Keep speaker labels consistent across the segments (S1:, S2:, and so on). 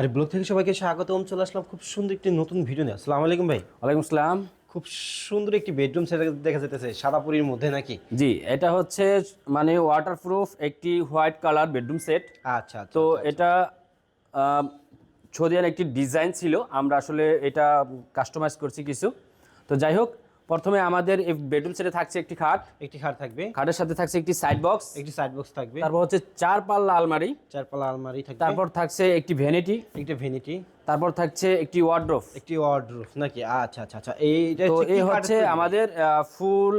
S1: আর blog থেকে সবাইকে স্বাগতম। চলে আসলাম খুব সুন্দর একটি নতুন ভিডিও নিয়ে। আসসালামু আলাইকুম ভাই।
S2: ওয়ালাইকুম আসসালাম।
S1: খুব সুন্দর একটি বেডরুম সেট দেখা যাইতেছে সাদাপুরির মধ্যে নাকি?
S2: জি, এটা হচ্ছে মানে ওয়াটারপ্রুফ একটি হোয়াইট কালার বেডরুম সেট।
S1: আচ্ছা আচ্ছা
S2: তো
S1: আচ্ছা, আচ্ছা।
S2: এটা ছদিয়ান একটি ডিজাইন ছিল, আমরা আসলে এটা কাস্টমাইজ করছি কিছু। তো যাই হোক, প্রথমে আমাদের এই বেডরুম সেটে থাকছে একটি খাট,
S1: একটি খাট থাকবে,
S2: খাটের সাথে থাকছে একটি সাইড বক্স,
S1: একটি সাইড বক্স থাকবে,
S2: তারপর হচ্ছে 4 পাল্লা আলমারি,
S1: চার পাল্লা আলমারি থাকবে,
S2: তারপর থাকছে একটি ভ্যানিটি,
S1: একটি ভ্যানিটি,
S2: তারপর থাকছে একটি ওয়ার্ড্রোব।
S1: একটি ওয়ার্ডরোব নাকি? আচ্ছা আচ্ছা আচ্ছা। এইটা
S2: তো
S1: কি
S2: এই
S1: কাঠের
S2: হচ্ছে
S1: তৈরি?
S2: আমাদের ফুল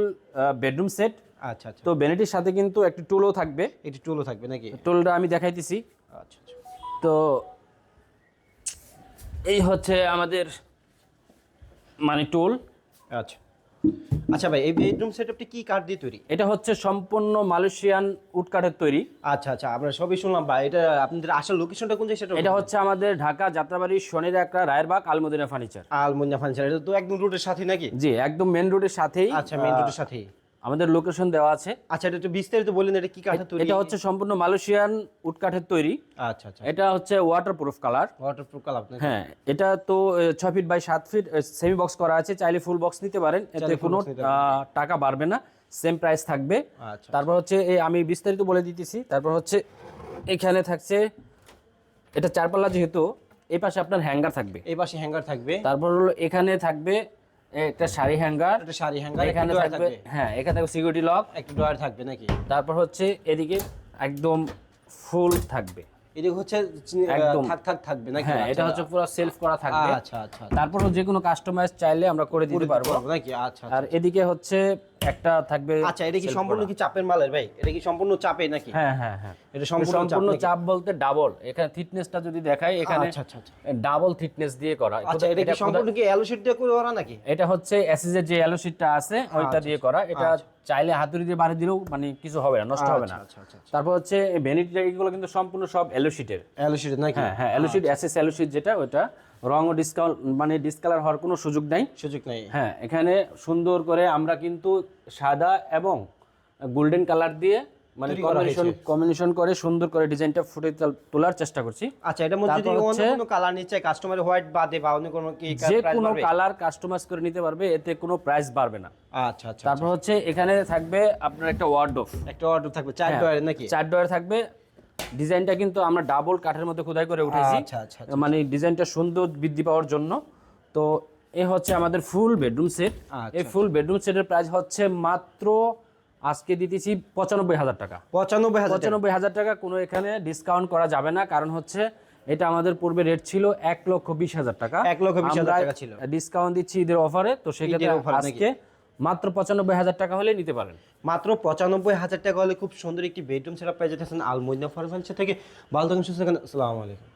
S2: বেডরুম সেট।
S1: আচ্ছা আচ্ছা।
S2: তো ভ্যানিটির সাথে কিন্তু একটি টুলও থাকবে,
S1: একটি টুলও থাকবে নাকি?
S2: টুলটা আমি দেখাইতেছি।
S1: আচ্ছা আচ্ছা
S2: তো এই হচ্ছে আমাদের মানে টুল।
S1: আচ্ছা আচ্ছা ভাই, এই বেডরুম সেটআপটি কি কাঠ দিয়ে তৈরি?
S2: এটা হচ্ছে সম্পূর্ণ মালয়েশিয়ান উড কাঠের তৈরি।
S1: আচ্ছা আচ্ছা, আমরা সবই শুনলাম ভাই। এটা আপনাদের আসল লোকেশনটা কোন জায়গায় সেটা
S2: এটা হচ্ছে আমাদের ঢাকা যাত্রাবাড়ি শনির একটা রায়েরবাগ আলমদিনা ফার্নিচার।
S1: আলমুনিয়া ফার্নিচার। এটা তো একদম রোডের সাথে নাকি?
S2: জি, একদম মেন রোডের সাথেই।
S1: আচ্ছা, মেইন রোডের সাথেই।
S2: আমাদের লোকেশন দেওয়া আছে।
S1: আচ্ছা, এটা একটু বিস্তারিত বললেন, এটা কি কাঠের তৈরি?
S2: এটা হচ্ছে সম্পূর্ণ মালয়েশিয়ান উড কাঠের তৈরি।
S1: আচ্ছা আচ্ছা।
S2: এটা হচ্ছে ওয়াটারপ্রুফ কালার।
S1: ওয়াটারপ্রুফ কালার আপনার?
S2: হ্যাঁ, এটা তো 6 feet by 7 feet semi box করা আছে, চাইলে ফুল বক্স নিতে পারেন, এতে
S1: চাইলে full
S2: কোনো
S1: box নিতে পারেন।
S2: টাকা বাড়বে না, সেম প্রাইস থাকবে।
S1: আচ্ছা।
S2: তারপর হচ্ছে এই আমি বিস্তারিত বলে দিতেছি। তারপর হচ্ছে এখানে থাকছে এটা 4 পাল্লা, যেহেতু এই পাশে আপনার হ্যাঙ্গার থাকবে।
S1: এই পাশে হ্যাঙ্গার থাকবে।
S2: তারপর হলো এখানে থাকবে একটা শাড়ি হ্যাঙ্গার,
S1: একটা শাড়ি হ্যাঙ্গার,
S2: এখানে
S1: একটা ড্রয়ার
S2: থাকবে,
S1: থাকবে।
S2: হ্যাঁ এখানে থাকবে সিকিউরিটি লক।
S1: একটা ড্রয়ার থাকবে নাকি?
S2: তারপর হচ্ছে এদিকে একদম ফুল থাকবে,
S1: এদিকে হচ্ছে
S2: একদম
S1: থাকবে নাকি?
S2: হ্যাঁ, এটা
S1: আচ্ছা।
S2: হচ্ছে পুরো সেলফ করা থাকবে।
S1: আচ্ছা আচ্ছা।
S2: তারপরও যে কোনো কাস্টমাইজ চাইলে আমরা করে দিতে পারবো।
S1: নাকি? আচ্ছা
S2: আর
S1: আচ্ছা।
S2: এদিকে হচ্ছে একটা থাকবে।
S1: আচ্ছা, এটা কি
S2: self
S1: সম্পূর্ণ
S2: করা।
S1: কি চাপের মালের ভাই? এটা কি সম্পূর্ণ চাপে নাকি?
S2: হ্যাঁ হ্যাঁ হ্যাঁ,
S1: এটা সম্পূর্ণ
S2: সম্পূর্ণ
S1: চাপ নাকি?
S2: চাপ বলতে ডাবল। এখানে থিকনেসটা যদি দেখাই, এখানে
S1: আচ্ছা আচ্ছা আচ্ছা।
S2: ডাবল থিকনেস দিয়ে করা।
S1: আচ্ছা, এটা কি সম্পূর্ণ কি অ্যালো শীট দিয়ে করা নাকি?
S2: এটা হচ্ছে এসএস এর যে অ্যালো শীটটা আছে ওইটা দিয়ে করা। এটা চাইলে হাতুড়ি দিয়ে বাড়ি দিলেও মানে কিছু হবে না, নষ্ট হবে না।
S1: আচ্ছা আচ্ছা আচ্ছা।
S2: তারপর হচ্ছে ভ্যানিটি এগুলো কিন্তু সম্পূর্ণ সব অ্যালো শীটের।
S1: অ্যালো শীট নাকি?
S2: হ্যাঁ হ্যাঁ, alloy sheet, SS alloy sheet যেটা, ওটা রং ও ডিসকাউন্ট মানে ডিসকালার হওয়ার কোনো সুযোগ নাই।
S1: সুযোগ নাই।
S2: হ্যাঁ, এখানে সুন্দর করে আমরা কিন্তু সাদা এবং গোল্ডেন কালার দিয়ে মানে
S1: তৈরি করা
S2: কম্বিনেশন করে সুন্দর করে ডিজাইনটা ফুটে তোলার চেষ্টা করছি।
S1: আচ্ছা, এটার মধ্যে যদি
S2: তারপর
S1: অন্য
S2: হচ্ছে
S1: কোনো কালার নিচে কাস্টমার হোয়াইট বাদে বা অন্য কোনো কি
S2: যে
S1: প্রাইস
S2: কোনো
S1: বাড়বে?
S2: কালার কাস্টমাইজ করে নিতে পারবে, এতে কোনো প্রাইস বাড়বে না।
S1: আচ্ছা আচ্ছা।
S2: তারপর হচ্ছে এখানে থাকবে আপনার একটা ওয়ার্ডরোব।
S1: একটা অর্ডার থাকবে চার ডয়ারের নাকি?
S2: 4 ডয়ার থাকবে। ডিজাইনটা কিন্তু আমরা ডাবল কাঠের মধ্যে খোদাই করে উঠেছি,
S1: আচ্ছা, আচ্ছা, আচ্ছা।
S2: মানে ডিজাইনটা সুন্দর বৃদ্ধি পাওয়ার জন্য। তো এই হচ্ছে আমাদের ফুল বেডরুম সেট।
S1: আচ্ছা,
S2: এই ফুল বেডরুম সেটের প্রাইস হচ্ছে মাত্র আজকে দিতেছি 95,000 টাকা।
S1: 95,000
S2: 95,000 টাকা, কোনো এখানে ডিসকাউন্ট করা যাবে না, কারণ হচ্ছে এটা আমাদের পূর্বে রেট ছিল 1,20,000 টাকা।
S1: 1,20,000 টাকা ছিল।
S2: ডিসকাউন্ট দিচ্ছি ঈদের অফারে, তো সেক্ষেত্রে
S1: ঈদের offer নাকি?
S2: আজকে মাত্র 95,000 টাকা হলে নিতে পারেন।
S1: মাত্র 95,000 টাকা হলে খুব সুন্দর একটি বেডরুম সেটআপ পেয়ে যেতেছেন আলমুনিয়া ফার্নিচার থেকে। ভালো থাকুন, সুস্থ থাকুন। আসসালামু আলাইকুম।